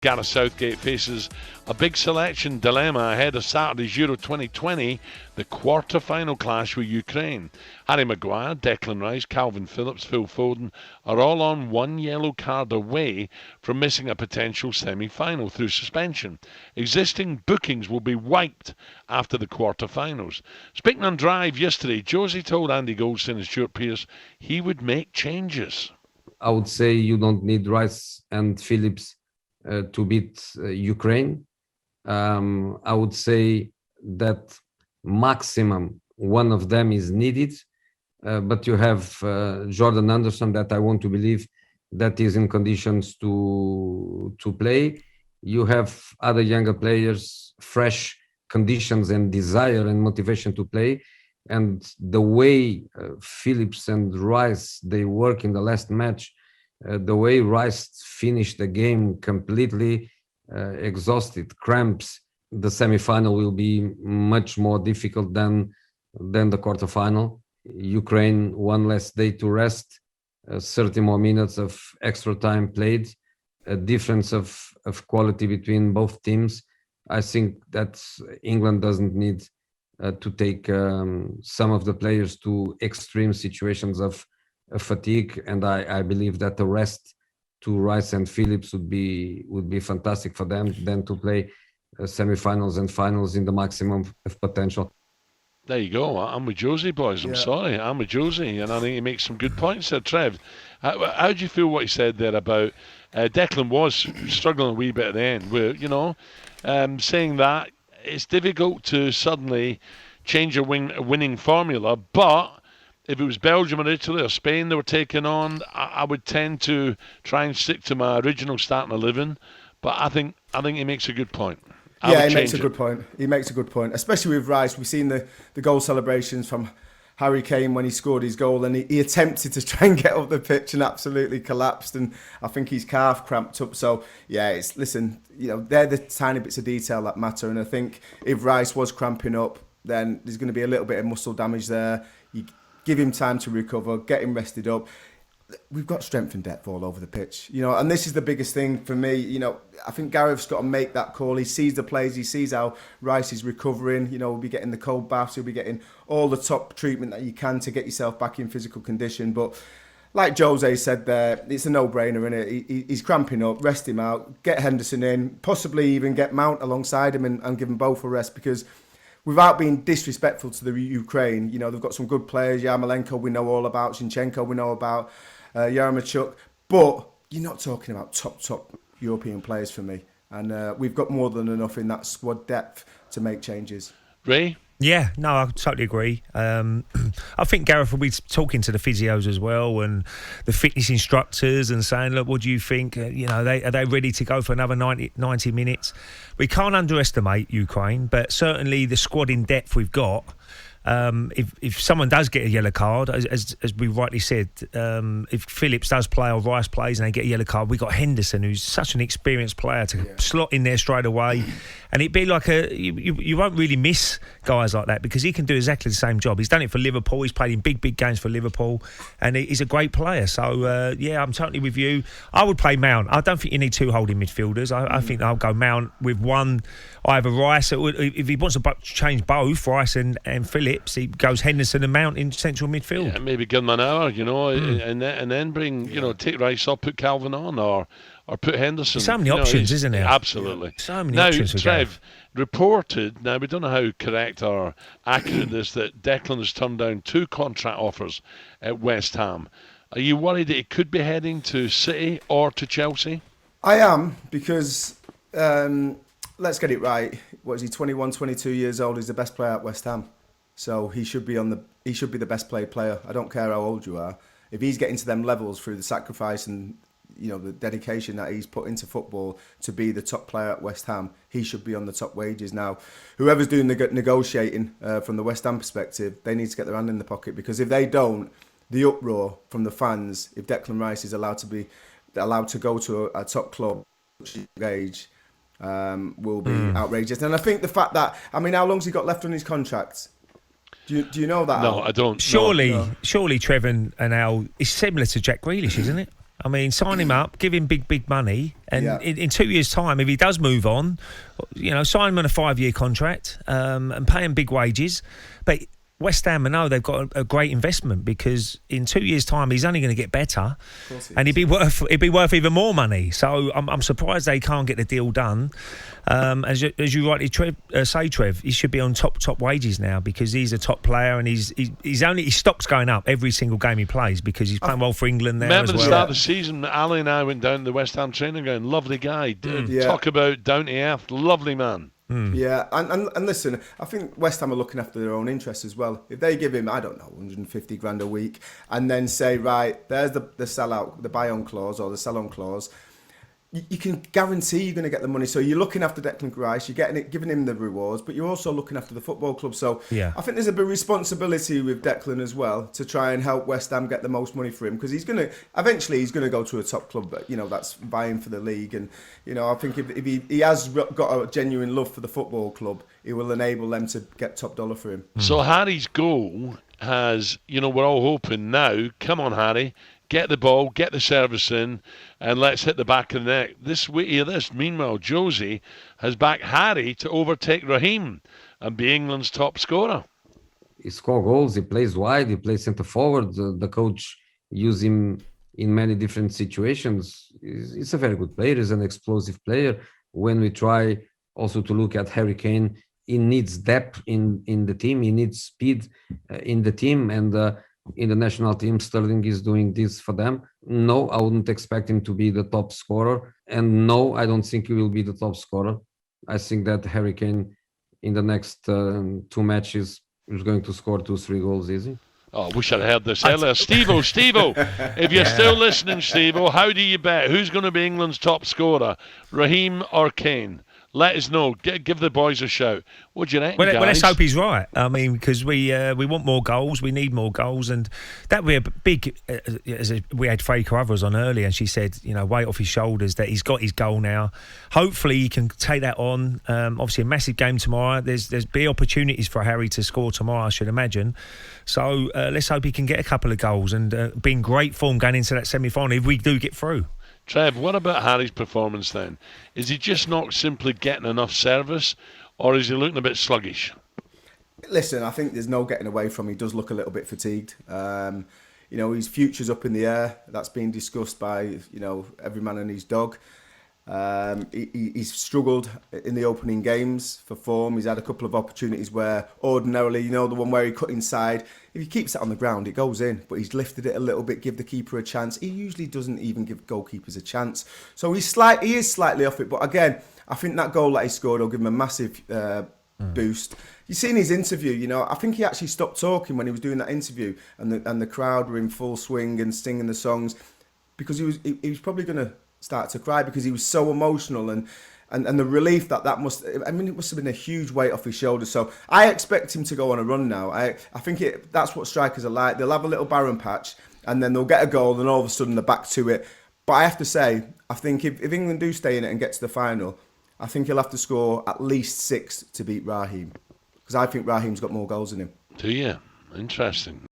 Gareth Southgate faces a big selection dilemma ahead of Saturday's Euro 2020, the quarter-final clash with Ukraine. Harry Maguire, Declan Rice, Calvin Phillips, Phil Foden are all on one yellow card away from missing a potential semi-final through suspension. Existing bookings will be wiped after the quarter-finals. Speaking on Drive yesterday, Josie told Andy Goldstein and Stuart Pearce he would make changes. I would say you don't need Rice and Phillips to beat Ukraine. I would say that maximum one of them is needed, but you have Jordan Anderson that I want to believe that is in conditions to play. You have other younger players, fresh conditions and desire and motivation to play. And the way Phillips and Rice, they work in the last match, the way Rice finished the game completely exhausted, cramps, the semi-final will be much more difficult than the quarter-final. Ukraine, one less day to rest, 30 more minutes of extra time played, a difference of quality between both teams. I think that England doesn't need to take some of the players to extreme situations of fatigue, and I believe that the rest to Rice and Phillips would be fantastic for them then to play semi-finals and finals in the maximum of potential. There you go. I'm with Josie, boys. I'm sorry. I'm with Josie, and I think he makes some good points there. Trev, how do you feel what he said there about Declan was struggling a wee bit at the end, where, saying that it's difficult to suddenly change a winning formula, but if it was Belgium or Italy or Spain they were taking on, I would tend to try and stick to my original starting 11. But I think he makes a good point. He makes a good point. He makes a good point, especially with Rice. We've seen the goal celebrations from Harry Kane when he scored his goal, and he attempted to try and get up the pitch and absolutely collapsed, and I think his calf cramped up. So they're the tiny bits of detail that matter, and I think if Rice was cramping up, then there's going to be a little bit of muscle damage there. You give him time to recover, get him rested up. We've got strength and depth all over the pitch, and this is the biggest thing for me. I think Gareth's got to make that call. He sees the plays, he sees how Rice is recovering. He'll be getting the cold baths, he'll be getting all the top treatment that you can to get yourself back in physical condition. But like Jose said there, it's a no-brainer, isn't it? He's cramping up, rest him out, get Henderson in, possibly even get Mount alongside him and give them both a rest, because without being disrespectful to the Ukraine, they've got some good players. Yarmolenko we know all about, Zinchenko we know about, Yaremchuk, but you're not talking about top European players for me, and we've got more than enough in that squad depth to make changes. Ray? Yeah, no, I totally agree. I think Gareth will be talking to the physios as well and the fitness instructors and saying, look, what do you think? Are they ready to go for another 90 minutes? We can't underestimate Ukraine, but certainly the squad in depth we've got. If someone does get a yellow card, as we rightly said, if Phillips does play or Rice plays and they get a yellow card, we got Henderson, who's such an experienced player to slot in there straight away, and it'd be like you won't really miss guys like that because he can do exactly the same job. He's done it for Liverpool. He's played in big games for Liverpool, and he's a great player. So I'm totally with you. I would play Mount. I don't think you need two holding midfielders. I think I'll go Mount with one, either Rice. If he wants to change both Rice and Phillips, he goes Henderson and Mount in central midfield. Yeah, maybe give him an hour, and then bring, take Rice up, put Calvin on, or put Henderson. So many options, isn't there? Absolutely. So many options. Now, Trev, reported, now we don't know how correct or accurate this, that Declan has turned down 2 contract offers at West Ham. Are you worried that he could be heading to City or to Chelsea? I am, because let's get it right. What is he, 21, 22 years old? He's the best player at West Ham. So he should be the best played player. I don't care how old you are. If he's getting to them levels through the sacrifice and the dedication that he's put into football to be the top player at West Ham, he should be on the top wages. Now, whoever's doing the negotiating from the West Ham perspective, they need to get their hand in the pocket, because if they don't, the uproar from the fans, if Declan Rice is allowed to go to a top club age, will be outrageous. And I think the fact that, how long's he got left on his contract? Do you know that? No, I don't. Surely, Trevor and Al is similar to Jack Grealish, isn't it? I mean, sign him up, give him big money, and Yeah. in 2 years' time, if he does move on, sign him on a 5-year contract and pay him big wages. But West Ham, I know they've got a great investment, because in 2 years' time he's only going to get better, and he'd be worth even more money. So I'm surprised they can't get the deal done. As you rightly say, Trev, he should be on top wages now, because he's a top player, and his stock's going up every single game he plays, because he's playing well for England there Remember as well. the start of the season, Ali and I went down to the West Ham training ground. Lovely guy. Talk about down to earth. Lovely man. Yeah, and listen, I think West Ham are looking after their own interests as well. If they give him, I don't know, 150 grand a week, and then say, right, there's the sell-out, the buy-on clause or the sell-on clause, you can guarantee you're going to get the money. So you're looking after Declan Rice, you're giving him the rewards, but you're also looking after the football club. So yeah. I think there's a bit of responsibility with Declan as well to try and help West Ham get the most money for him, because eventually he's going to go to a top club, that's vying for the league. And I think if he has got a genuine love for the football club, it will enable them to get top dollar for him. So Harry's goal has, we're all hoping now, come on Harry, get the ball, get the service in, and let's hit the back of the net. Meanwhile, Josie has backed Harry to overtake Raheem and be England's top scorer. He scores goals, he plays wide, he plays centre forward. The coach uses him in many different situations. He's a very good player, he's an explosive player. When we try also to look at Harry Kane, he needs depth in the team, he needs speed in the team, and in the national team, Sterling is doing this for them. No, I wouldn't expect him to be the top scorer. And no, I don't think he will be the top scorer. I think that Harry Kane in the next 2 matches is going to score 2-3 goals easy. Oh, wish I'd heard this earlier. Steve-O, if you're still listening, Steve-O, how do you bet? Who's going to be England's top scorer, Raheem or Kane? Let us know. Give the boys a shout. What do you reckon, guys? Well, let's hope he's right. I mean, because we want more goals. We need more goals, and that would be a big. We had Faye Carruthers on earlier, and she said, weight off his shoulders, that he's got his goal now. Hopefully, he can take that on. Obviously, a massive game tomorrow. There's big opportunities for Harry to score tomorrow, I should imagine. So let's hope he can get a couple of goals and be in great form going into that semi-final if we do get through. Trev, what about Harry's performance then? Is he just not simply getting enough service, or is he looking a bit sluggish? Listen, I think there's no getting away from him. He does look a little bit fatigued. His future's up in the air. That's been discussed by, every man and his dog. He's struggled in the opening games for form. He's had a couple of opportunities where ordinarily, the one where he cut inside, if he keeps it on the ground, it goes in. But he's lifted it a little bit, give the keeper a chance. He usually doesn't even give goalkeepers a chance. So he is slightly off it. But again, I think that goal that he scored will give him a massive boost. You seen his interview, I think he actually stopped talking when he was doing that interview, and the crowd were in full swing and singing the songs, because he was probably going to start to cry, because he was so emotional, and the relief that must have been a huge weight off his shoulders. So I expect him to go on a run now. I think that's what strikers are like. They'll have a little barren patch, and then they'll get a goal, and all of a sudden they're back to it. But I have to say, I think if England do stay in it and get to the final, I think he'll have to score at least 6 to beat Raheem, because I think Raheem's got more goals in him. Do you? Interesting.